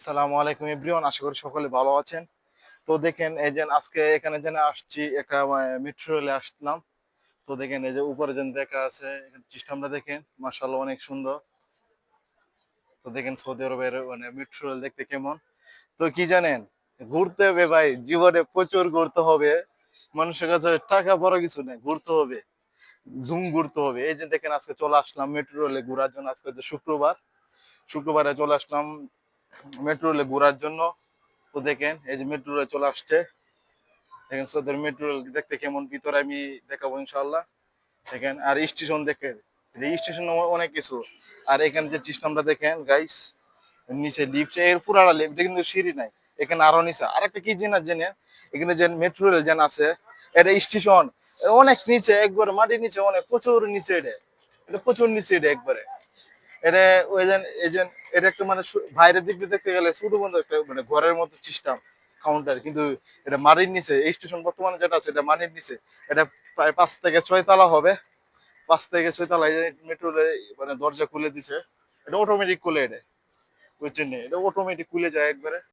আসসালামু আলাইকুম এভরিওয়ান, আশা করি সকলে ভালো আছেন। তো দেখেন এই যে আজকে এখানে যেন আসছি একটা মেট্রো রেলে আসলাম। তো দেখেন এই যে উপরে যেন দেখা আছে সিস্টেমটা দেখেন, মাশাআল্লাহ অনেক সুন্দর। তো দেখেন সৌদি আরবের মেট্রো রেল দেখতে কেমন। তো কি জানেন, ঘুরতে হবে ভাই, জীবনে প্রচুর ঘুরতে হবে। মানুষের কাছে টাকা বড় কিছু নেই, ঘুরতে হবে, ধুম ঘুরতে হবে। এই যে দেখেন আজকে চলে আসলাম মেট্রো রেলে ঘোরার জন্য। আজকে হচ্ছে শুক্রবার, শুক্রবারে চলে আসলাম মেট্রো রেলে ঘোরার জন্য। তো দেখেন এই যে মেট্রো রেল চলে আসছে। দেখেন সৌদি মেট্রো রেল দেখতে কেমন, ভিতরে আমি দেখাবো ইনশাআল্লাহ। দেখেন আর স্টেশন দেখেন, এই স্টেশন অনেক কিছু। আর এখানে যে সিস্টেমটা দেখেন গাইস, নিচে লিফট, এর পুরাটা লিফট, এটা কিন্তু সিঁড়ি নাই। এখানে আরো নিচে আর একটা কি জিনিস জেনে, এখানে যে মেট্রো রেল যেন আছে, এটা স্টেশন অনেক নিচে, একবারে মাটির নিচে, অনেক প্রচুর নিচে। এটা এটা প্রচুর নিচে, এটা একবারে। এটা ওই যে এই যে এটা একটা বাইরের দিক দিয়ে দেখতে গেলে ছোট মতো একটা ঘরের মতো সিস্টেম, কাউন্টার, কিন্তু এটা মাটির নিচে। এই স্টেশন বর্তমানে যেটা আছে এটা মাটির নিচে। এটা প্রায় 5 থেকে 6 তলা হবে। 5 থেকে 6 তলা মেট্রো দরজা খুলে দিছে। এটা অটোমেটিক খুলে, এটা বুঝছেন নি? এটা অটোমেটিক খুলে যায় একবারে।